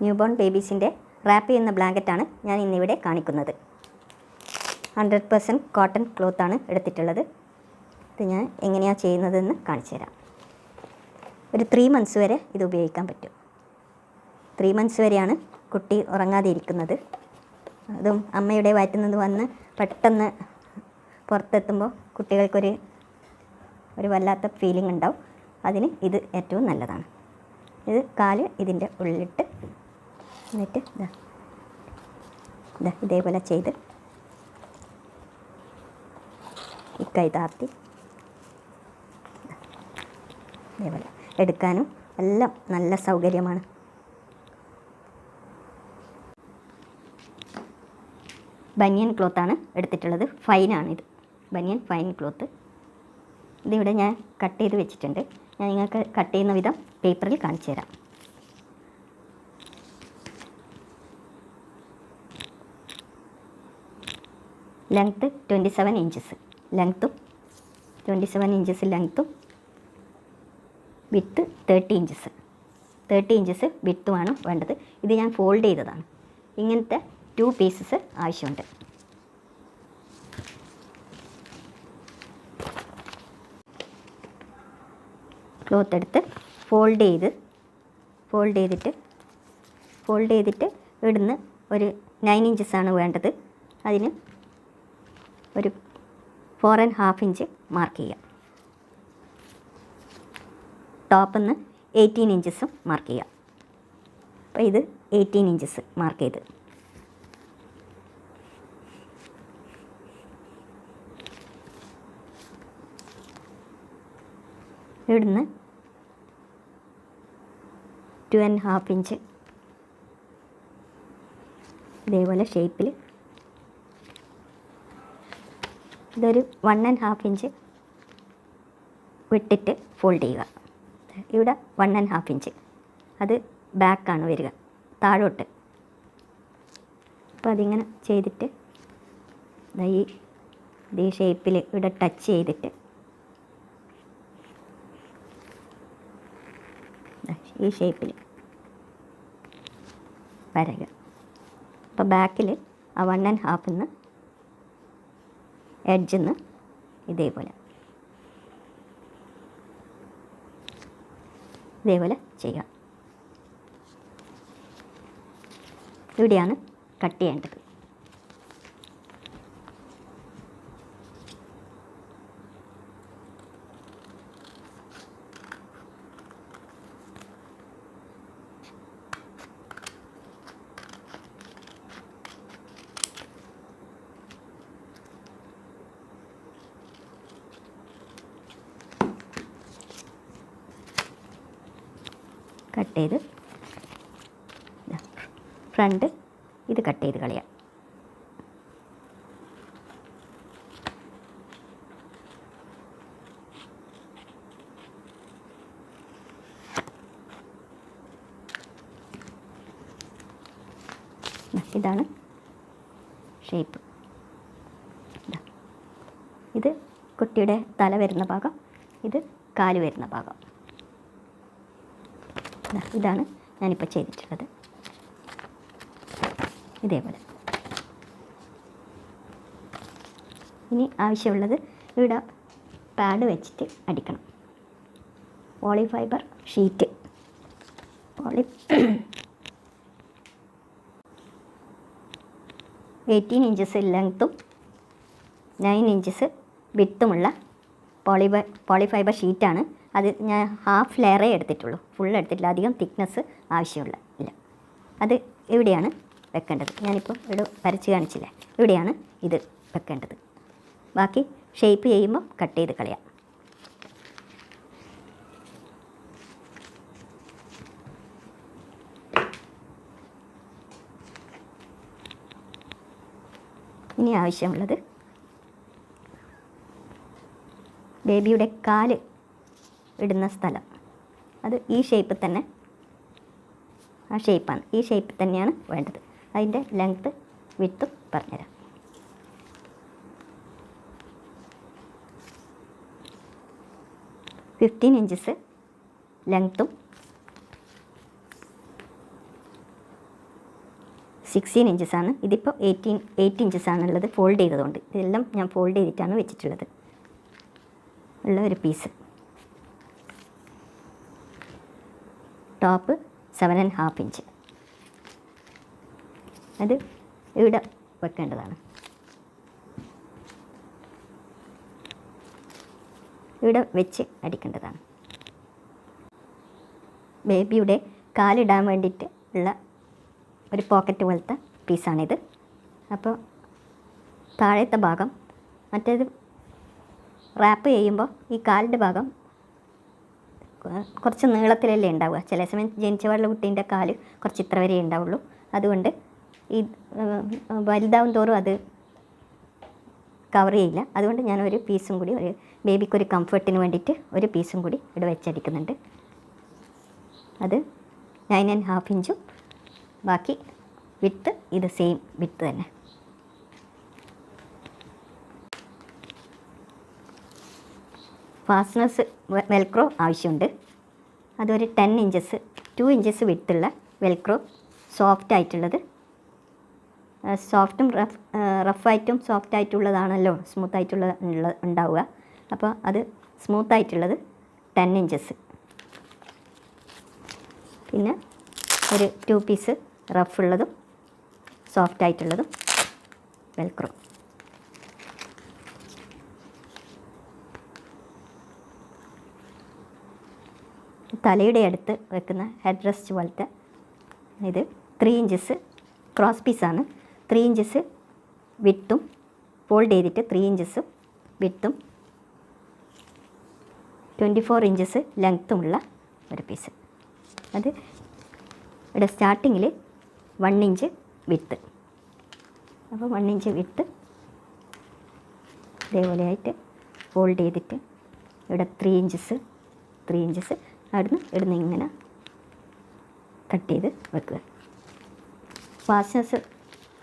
New born ബേബീസിൻ്റെ rap ചെയ്യുന്ന ബ്ലാങ്കറ്റാണ് ഞാൻ ഇന്നിവിടെ കാണിക്കുന്നത്. 100% കോട്ടൺ ക്ലോത്താണ് എടുത്തിട്ടുള്ളത്. ഇത് ഞാൻ എങ്ങനെയാണ് ചെയ്യുന്നതെന്ന് കാണിച്ചു തരാം. ഒരു 3 months വരെ ഇത് ഉപയോഗിക്കാൻ പറ്റും. 3 months വരെയാണ് കുട്ടി ഉറങ്ങാതെ ഇരിക്കുന്നത്. അതും അമ്മയുടെ വയറ്റിൽ നിന്ന് വന്ന് പെട്ടെന്ന് പുറത്തെത്തുമ്പോൾ കുട്ടികൾക്കൊരു വല്ലാത്ത ഫീലിംഗ് ഉണ്ടാവും. അതിന് ഇത് ഏറ്റവും നല്ലതാണ്. ഇത് കാല് ഇതിൻ്റെ ഉള്ളിലിട്ട് എന്നിട്ട് ഇതേപോലെ ചെയ്ത് ഈ കൈ താത്തി ഇതേപോലെ എടുക്കാനും എല്ലാം നല്ല സൗകര്യമാണ്. ബനിയൻ ക്ലോത്താണ് എടുത്തിട്ടുള്ളത്. ഫൈനാണിത്, ബനിയൻ ഫൈൻ ക്ലോത്ത്. ഇതിവിടെ ഞാൻ കട്ട് ചെയ്ത് വെച്ചിട്ടുണ്ട്. ഞാൻ നിങ്ങൾക്ക് കട്ട് ചെയ്യുന്ന വിധം പേപ്പറിൽ കാണിച്ചു തരാം. ലെങ്ത്ത് 27 inches ലെങ്ത്തും 27 inches ലെങ്ത്തും വിഡ്ത്ത് 30 inches വിഡ്ത്തുമാണ് വേണ്ടത്. ഇത് ഞാൻ ഫോൾഡ് ചെയ്തതാണ്. ഇങ്ങനത്തെ 2 pieces ആവശ്യമുണ്ട്. ക്ലോത്ത് എടുത്ത് ഫോൾഡ് ചെയ്തിട്ട് ഇവിടുന്ന് ഒരു 9 inches ആണ് വേണ്ടത്. അതിന് ഒരു 4.5 inch മാർക്ക് ചെയ്യാം. ടോപ്പിൽ നിന്ന് 18 inches മാർക്ക് ചെയ്യാം. അപ്പോൾ ഇത് 18 inches മാർക്ക് ചെയ്ത് ഇവിടുന്ന് 2.5 inch ഇതേപോലെ ഷേപ്പിൽ ഇതൊരു 1.5 inch വിട്ടിട്ട് ഫോൾഡ് ചെയ്യുക. ഇവിടെ 1.5 inch അത് ബാക്കാണ് വരിക, താഴോട്ട്. അപ്പോൾ അതിങ്ങനെ ചെയ്തിട്ട് ഈ ഷേപ്പിൽ ഇവിടെ ടച്ച് ചെയ്തിട്ട് ഈ ഷേപ്പിൽ വരക. അപ്പോൾ ബാക്കിൽ ആ 1.5 എഡ്ജിൽ നിന്ന് ഇതേപോലെ ചെയ്യുക. ഇവിടെയാണ് കട്ട് ചെയ്യേണ്ടത്. കട്ട് ചെയ്ത് ഫ്രണ്ട് ഇത് കട്ട് ചെയ്ത് കളയാം. ഇതാണ് ഷേപ്പ്. ഇത് കുട്ടിയുടെ തല വരുന്ന ഭാഗം, ഇത് കാല് വരുന്ന ഭാഗം. ഇതാണ് ഞാനിപ്പോൾ ചെയ്തിട്ടുള്ളത്. ഇതേപോലെ ഇനി ആവശ്യമുള്ളത് ഇവിടെ പാഡ് വെച്ചിട്ട് അടിക്കണം. പോളി ഫൈബർ ഷീറ്റ് 18 inches ലെങ്ത്തും 9 inches വിഡ്ത്തുമുള്ള പോളി ഫൈബർ ഷീറ്റാണ്. അത് ഞാൻ ഹാഫ് ലെയറേ എടുത്തിട്ടുള്ളൂ, ഫുൾ എടുത്തിട്ടില്ല. അധികം തിക്നെസ് ആവശ്യമില്ല. അത് ഇവിടെയാണ് വെക്കേണ്ടത്. ഞാനിപ്പോൾ ഇവിടെ വരച്ച് കാണിച്ചില്ലേ, ഇവിടെയാണ് ഇത് വെക്കേണ്ടത്. ബാക്കി ഷേപ്പ് ചെയ്യുമ്പോൾ കട്ട് ചെയ്ത് കളയാം. ഇനി ആവശ്യമുള്ളത് ബേബിയുടെ കാല് ഇടുന്ന സ്ഥലം. അത് ഈ ഷേപ്പ് തന്നെ, ആ ഷേപ്പാണ്, ഈ ഷേപ്പ് തന്നെയാണ് വേണ്ടത്. അതിൻ്റെ ലെങ്ത്ത് വിഡ്ത്തും പറഞ്ഞുതരാം. 15 inches ലെങ്ത്തും 16 ഇഞ്ചസാണ്. ഇതിപ്പോൾ 8 ഇഞ്ചസാണുള്ളത് ഫോൾഡ് ചെയ്തതുകൊണ്ട്. ഇതെല്ലാം ഞാൻ ഫോൾഡ് ചെയ്തിട്ടാണ് വെച്ചിട്ടുള്ളത്. ഉള്ള ഒരു പീസ്. Top 7.5 inch. അത് ഇവിടെ വെക്കേണ്ടതാണ്. ഇവിടെ വെച്ച് അടിക്കേണ്ടതാണ്. ബേബിയുടെ കാലിടാൻ വേണ്ടിയിട്ട് ഉള്ള ഒരു പോക്കറ്റ് പോലത്തെ പീസാണിത്. അപ്പോൾ താഴത്തെ ഭാഗം മറ്റേത് റാപ്പ് ചെയ്യുമ്പോൾ ഈ കാലിൻ്റെ ഭാഗം കുറച്ച് നീളത്തിലല്ലേ ഉണ്ടാവുക. ചില സമയം ജനിച്ച പാടുള്ള കുട്ടീൻ്റെ കാല് കുറച്ച് ഇത്ര വരെ ഉണ്ടാവുള്ളൂ. അതുകൊണ്ട് ഈ വലുതാവും തോറും അത് കവർ ചെയ്യില്ല. അതുകൊണ്ട് ഞാനൊരു പീസും കൂടി, ഒരു ബേബിക്കൊരു കംഫർട്ടിന് വേണ്ടിയിട്ട് ഒരു പീസും കൂടി ഇവിടെ വെച്ചടിക്കുന്നുണ്ട്. അത് 9.5 ഇഞ്ചും ബാക്കി വിഡ്ത്ത് ഇത് സെയിം വിഡ്ത്ത് തന്നെ. ഫാസ്റ്റനേഴ്സ് വെൽക്രോ ആവശ്യമുണ്ട്. അതൊരു 10 ഇഞ്ചസ് 2 ഇഞ്ചസ് വിഡ്ത്തുള്ള വെൽക്രോ സോഫ്റ്റ് ആയിട്ടുള്ളത്. സോഫ്റ്റും റഫായിട്ടും സോഫ്റ്റ് ആയിട്ടുള്ളതാണല്ലോ സ്മൂത്തായിട്ടുള്ള ഉണ്ടാവുക. അപ്പോൾ അത് സ്മൂത്തായിട്ടുള്ളത് 10 ഇഞ്ചസ്. പിന്നെ ഒരു 2 പീസ് റഫുള്ളതും സോഫ്റ്റ് ആയിട്ടുള്ളതും വെൽക്രോ. തലയുടെ അടുത്ത് വെക്കുന്ന ഹെഡ് റെസ്റ്റ് പോലത്തെ ഇത് 3 ഇഞ്ചസ് ക്രോസ് പീസാണ്. 3 ഇഞ്ചസ് വിഡ്ത്തും ഫോൾഡ് ചെയ്തിട്ട് 3 ഇഞ്ചസും വിഡ്ത്തും 24 ഇഞ്ചസ് ലെങ്ത്തുമുള്ള ഒരു പീസ്. അത് ഇവിടെ സ്റ്റാർട്ടിങ്ങിൽ 1 ഇഞ്ച് വിഡ്ത്ത്. അപ്പോൾ 1 ഇഞ്ച് വിഡ്ത്ത് ഇതേപോലെ ആയിട്ട് ഫോൾഡ് ചെയ്തിട്ട് ഇവിടെ 3 ഇഞ്ചസ് അവിടുന്ന് ഇങ്ങനെ കട്ട് ചെയ്ത് വെക്കുക. ഫാസ്റ്റനേഴ്സ്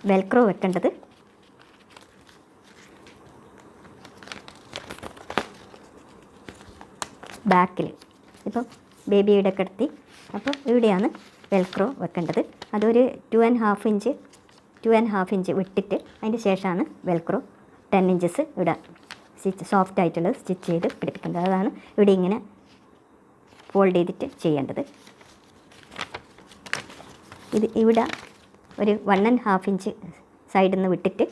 വെൽക്രോ വെക്കേണ്ടത് ബാക്കിൽ. ഇപ്പം ബേബിയുടെ കിടത്തി, അപ്പോൾ ഇവിടെയാണ് വെൽക്രോ വെക്കേണ്ടത്. അതൊരു 2.5 ഇഞ്ച് വിട്ടിട്ട് അതിൻ്റെ ശേഷമാണ് വെൽക്രോ 10 ഇഞ്ചസ് ഇവിടെ സോഫ്റ്റ് ആയിട്ടുള്ളത് സ്റ്റിച്ച് ചെയ്ത് പിടിപ്പിക്കേണ്ടത്. അതാണ് ഇവിടെ ഇങ്ങനെ ഫോൾഡ് ചെയ്തിട്ട് ചെയ്യേണ്ടത്. ഇത് ഇവിടെ ഒരു 1.5 ഇഞ്ച് സൈഡിൽ നിന്ന് വിട്ടിട്ട്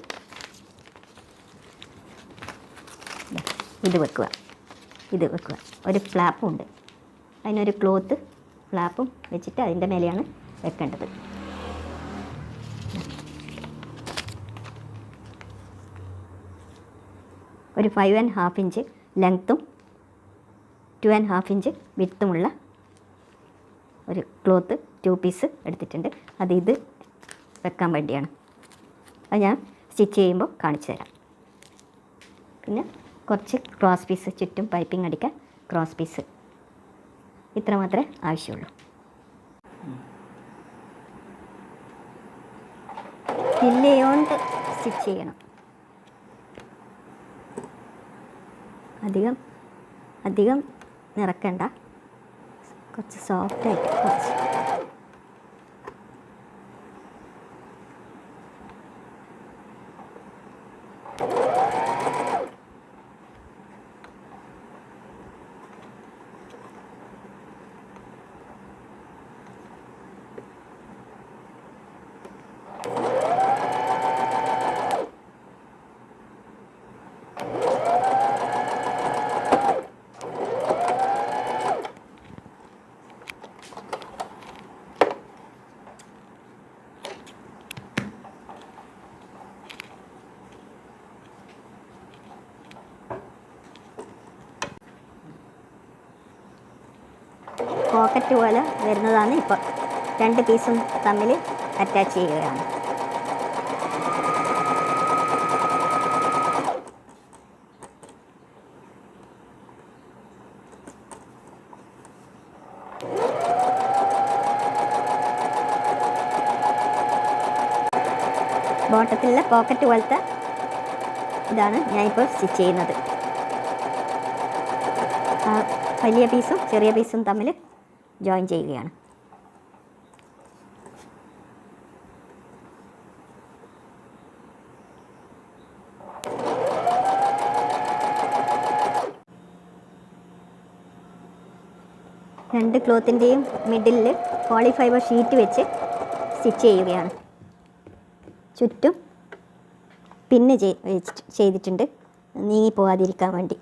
ഇത് വെക്കുക. ഒരു ഫ്ലാപ്പും ഉണ്ട്. അതിനൊരു ക്ലോത്ത് ഫ്ലാപ്പും വെച്ചിട്ട് അതിൻ്റെ മേലെയാണ് വെക്കേണ്ടത്. ഒരു 5.5 ഇഞ്ച് ലെങ്ത്തും 2.5 ഇഞ്ച് വിഡ്ത്തുമുള്ള ഒരു ക്ലോത്ത് 2 പീസ് എടുത്തിട്ടുണ്ട്. ഇത് വെക്കാൻ വേണ്ടിയാണ്. അത് ഞാൻ സ്റ്റിച്ച് ചെയ്യുമ്പോൾ കാണിച്ചു തരാം. പിന്നെ കുറച്ച് ക്രോസ് പീസ്, ചുറ്റും പൈപ്പിംഗ് അടിക്കാൻ ക്രോസ് പീസ്, ഇത്ര മാത്രമേ ആവശ്യമുള്ളൂ. ഫില്ല് സ്റ്റിച്ച് ചെയ്യണം. അധികം നിറക്കണ്ട, കുറച്ച് സോഫ്റ്റായിട്ട് കുറച്ച്. പോക്കറ്റ് പോലെ വരുന്നതാണ്. ഇപ്പോൾ 2 പീസും തമ്മിൽ അറ്റാച്ച് ചെയ്യുകയാണ്. ബോട്ടത്തിലുള്ള പോക്കറ്റ് പോലത്തെ ഇതാണ് ഞാനിപ്പോൾ സ്റ്റിച്ച് ചെയ്യുന്നത്. വലിയ പീസും ചെറിയ പീസും തമ്മിൽ ജോയിൻ ചെയ്യുകയാണ്. രണ്ട് ക്ലോത്തിൻ്റെയും മിഡിലിൽ പോളി ഫൈബർ ഷീറ്റ് വെച്ച് സ്റ്റിച്ച് ചെയ്യുകയാണ്. ചുറ്റും പിന്ന് ചെയ്തിട്ടുണ്ട്, നീങ്ങിപ്പോകാതിരിക്കാൻ വേണ്ടി.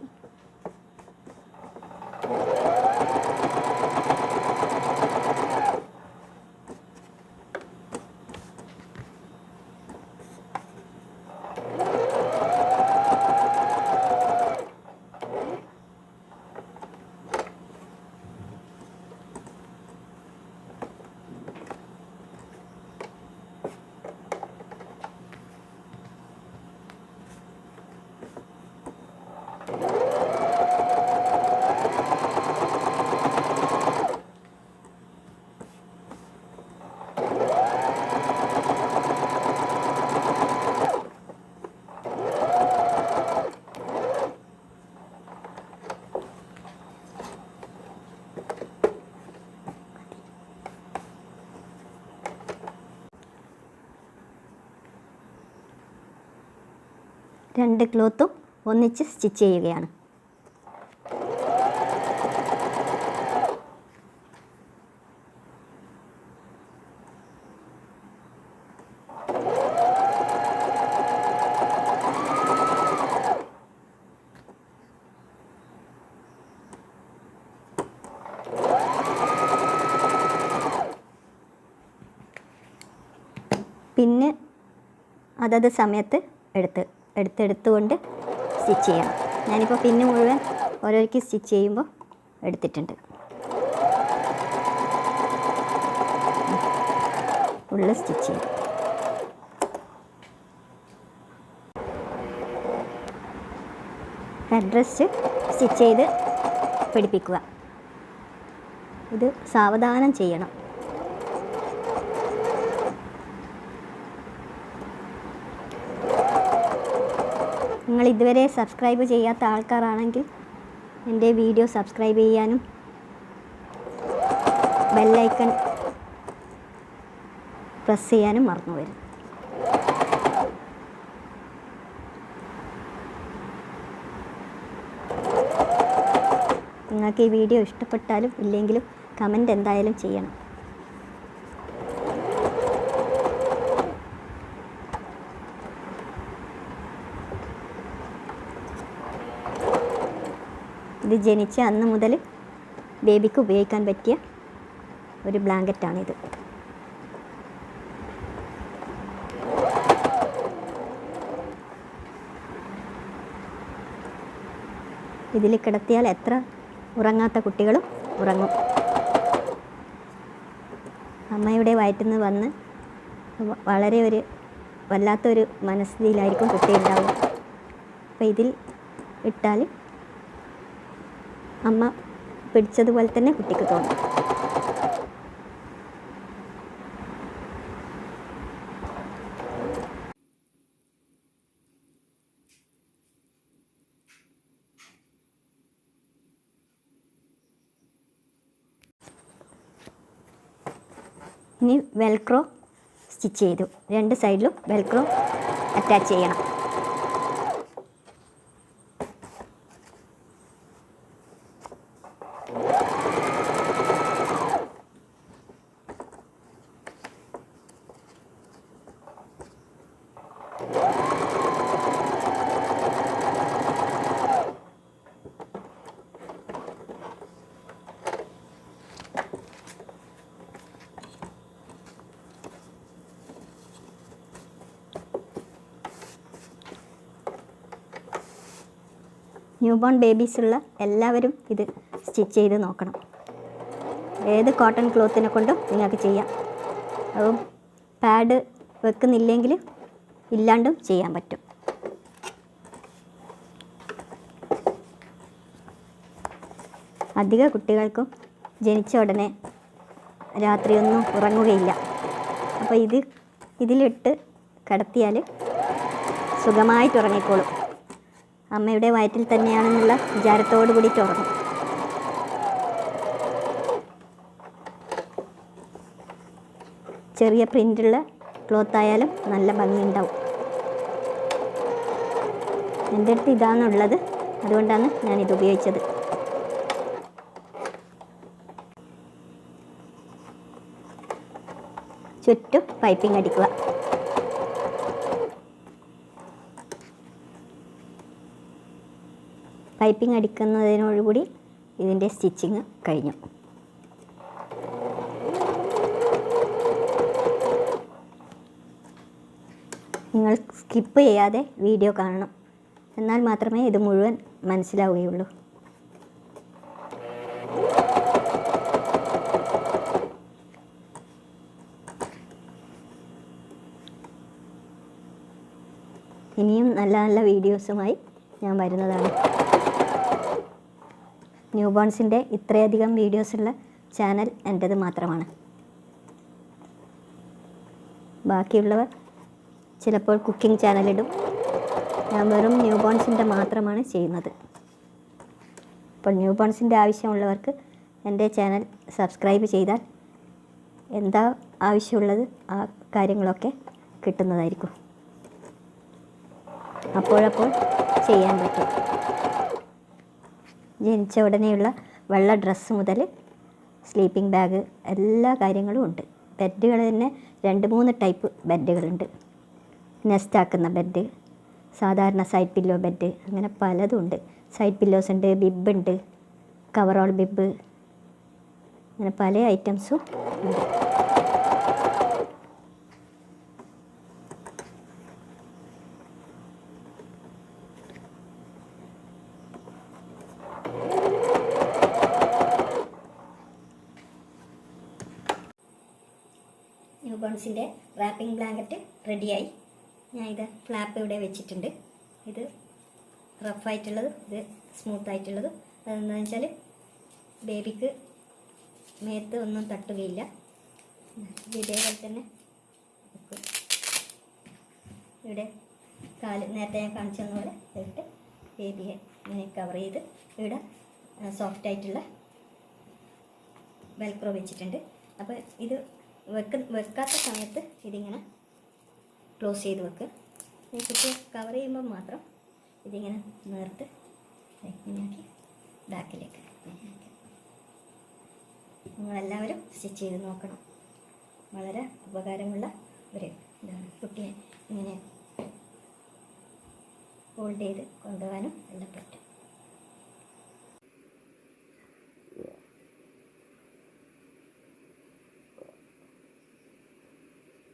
രണ്ട് ക്ലോത്തും ഒന്നിച്ച് സ്റ്റിച്ച് ചെയ്യുകയാണ്. പിന്നെ അതത് സമയത്ത് എടുത്തുകൊണ്ട് സ്റ്റിച്ച് ചെയ്യണം. ഞാനിപ്പോൾ പിന്നെ മുഴുവൻ ഓരോരിക്ക് സ്റ്റിച്ച് ചെയ്യുമ്പോൾ എടുത്തിട്ടുണ്ട്. ഫുള്ള് സ്റ്റിച്ച് ചെയ്യും. ഹെഡ് റെസ്റ്റ് സ്റ്റിച്ച് ചെയ്ത് പിടിപ്പിക്കുക. ഇത് സാവധാനം ചെയ്യണം. നിങ്ങൾ ഇതുവരെ സബ്സ്ക്രൈബ് ചെയ്യാത്ത ആൾക്കാരാണെങ്കിൽ എൻ്റെ വീഡിയോ സബ്സ്ക്രൈബ് ചെയ്യാനും ബെല്ലൈക്കൺ പ്രസ് ചെയ്യാനും മറന്നു വരും. നിങ്ങൾക്ക് ഈ വീഡിയോ ഇഷ്ടപ്പെട്ടാലും ഇല്ലെങ്കിലും കമൻറ്റ് എന്തായാലും ചെയ്യണം. ഇത് ജനിച്ച അന്ന് മുതൽ ബേബിക്ക് ഉപയോഗിക്കാൻ പറ്റിയ ഒരു ബ്ലാങ്കറ്റാണിത്. ഇതിൽ കിടത്തിയാൽ എത്ര ഉറങ്ങാത്ത കുട്ടികളും ഉറങ്ങും. അമ്മയുടെ വയറ്റിൽ നിന്ന് വന്ന് വളരെ വല്ലാത്തൊരു മനസ്ഥിതിയിലായിരിക്കും കുട്ടി ഉണ്ടാവുക. അപ്പോൾ ഇതിൽ ഇട്ടാൽ അമ്മ പിടിച്ചതുപോലെ തന്നെ കുട്ടിക്ക് തോന്നും. ഇനി വെൽക്രോ സ്റ്റിച്ച് ചെയ്തു. രണ്ട് സൈഡിലും വെൽക്രോ അറ്റാച്ച് ചെയ്യണം. ന്യൂ ബോൺ ബേബീസുള്ള എല്ലാവരും ഇത് സ്റ്റിച്ച് ചെയ്ത് നോക്കണം. ഏത് കോട്ടൺ ക്ലോത്തിനെ കൊണ്ടും നിങ്ങൾക്ക് ചെയ്യാം. അതും പാഡ് വെക്കുന്നില്ലെങ്കിൽ ഇല്ലാണ്ടും ചെയ്യാൻ പറ്റും. അധിക കുട്ടികൾക്കും ജനിച്ച ഉടനെ രാത്രിയൊന്നും ഉറങ്ങുകയില്ല. അപ്പോൾ ഇതിലിട്ട് കിടത്തിയാൽ സുഖമായിട്ട് ഉറങ്ങിക്കോളും. അമ്മയുടെ വയറ്റിൽ തന്നെയാണെന്നുള്ള വിചാരത്തോടു കൂടിയിട്ട് ഉറങ്ങും. ചെറിയ പ്രിൻ്റുള്ള ക്ലോത്ത് ആയാലും നല്ല ഭംഗിയുണ്ടാവും. എൻ്റെ അടുത്ത് ഇതാണുള്ളത്, അതുകൊണ്ടാണ് ഞാനിത് ഉപയോഗിച്ചത്. ചുറ്റും പൈപ്പിംഗ് അടിക്കുക. പൈപ്പിംഗ് അടിക്കുന്നതിനോടുകൂടി ഇതിൻ്റെ സ്റ്റിച്ചിങ് കഴിഞ്ഞു. നിങ്ങൾ സ്കിപ്പ് ചെയ്യാതെ വീഡിയോ കാണണം, എന്നാൽ മാത്രമേ ഇത് മുഴുവൻ മനസ്സിലാവുകയുള്ളൂ. ഇനിയും നല്ല നല്ല വീഡിയോസുമായി ഞാൻ വരുന്നതാണ്. ന്യൂ ബോൺസിൻ്റെ ഇത്രയധികം വീഡിയോസുള്ള ചാനൽ എൻ്റേത് മാത്രമാണ്. ബാക്കിയുള്ളവർ ചിലപ്പോൾ കുക്കിംഗ് ചാനലിടും. ഞാൻ വെറും ന്യൂ ബോൺസിൻ്റെ മാത്രമാണ് ചെയ്യുന്നത്. അപ്പോൾ ന്യൂ ബോൺസിൻ്റെ ആവശ്യമുള്ളവർക്ക് എൻ്റെ ചാനൽ സബ്സ്ക്രൈബ് ചെയ്താൽ എന്താ ആവശ്യമുള്ളത് ആ കാര്യങ്ങളൊക്കെ കിട്ടുന്നതായിരിക്കും. അപ്പോഴപ്പോൾ ചെയ്യാൻ പറ്റും. ജനിച്ച ഉടനെയുള്ള വെള്ള ഡ്രസ്സ് മുതൽ സ്ലീപ്പിംഗ് ബാഗ് എല്ലാ കാര്യങ്ങളും ഉണ്ട്. ബെഡുകൾ തന്നെ 2-3 ടൈപ്പ് ബെഡുകളുണ്ട്. നെസ്റ്റ് ആക്കുന്ന ബെഡ്, സാധാരണ സൈഡ് പില്ലോ ബെഡ്, അങ്ങനെ പലതും ഉണ്ട്. സൈഡ് പില്ലോസ് ഉണ്ട്, ബിബ് ഉണ്ട്, കവറോൾ ബിബ്, അങ്ങനെ പല ഐറ്റംസും ഉണ്ട്. ന്യൂ ബോൺസിൻ്റെ റാപ്പിംഗ് ബ്ലാങ്കറ്റ് റെഡിയായി. ഞാൻ ഇത് ഫ്ലാപ്പ് ഇവിടെ വെച്ചിട്ടുണ്ട്. ഇത് റഫായിട്ടുള്ളതും ഇത് സ്മൂത്തായിട്ടുള്ളതും. അതെന്താണെന്ന് വെച്ചാൽ ബേബിക്ക് മേത്ത് ഒന്നും തട്ടുകയില്ല. ഇതേപോലെ തന്നെ ഇവിടെ കാല് നേരത്തെ ഞാൻ കാണിച്ചു തന്ന പോലെ ഇട്ട് ബേബിയെ ഇങ്ങനെ കവർ ചെയ്ത് ഇവിടെ സോഫ്റ്റായിട്ടുള്ള വെൽക്രോ വെച്ചിട്ടുണ്ട്. അപ്പോൾ ഇത് വെക്കാത്ത സമയത്ത് ഇതിങ്ങനെ ക്ലോസ് ചെയ്ത് വെക്കുക. കുട്ടി കവർ ചെയ്യുമ്പോൾ മാത്രം ഇതിങ്ങനെ നേർത്ത് ഇങ്ങനെയാക്കി ബാക്കിലേക്ക് നിങ്ങളെല്ലാവരും സ്റ്റിച്ച് ചെയ്ത് നോക്കണം. വളരെ ഉപകാരമുള്ള ഒരു ഇതാണ്. കുട്ടിയെ ഇങ്ങനെ ഹോൾഡ് ചെയ്ത് കൊണ്ടുപോകാനും എല്ലാം പറ്റും.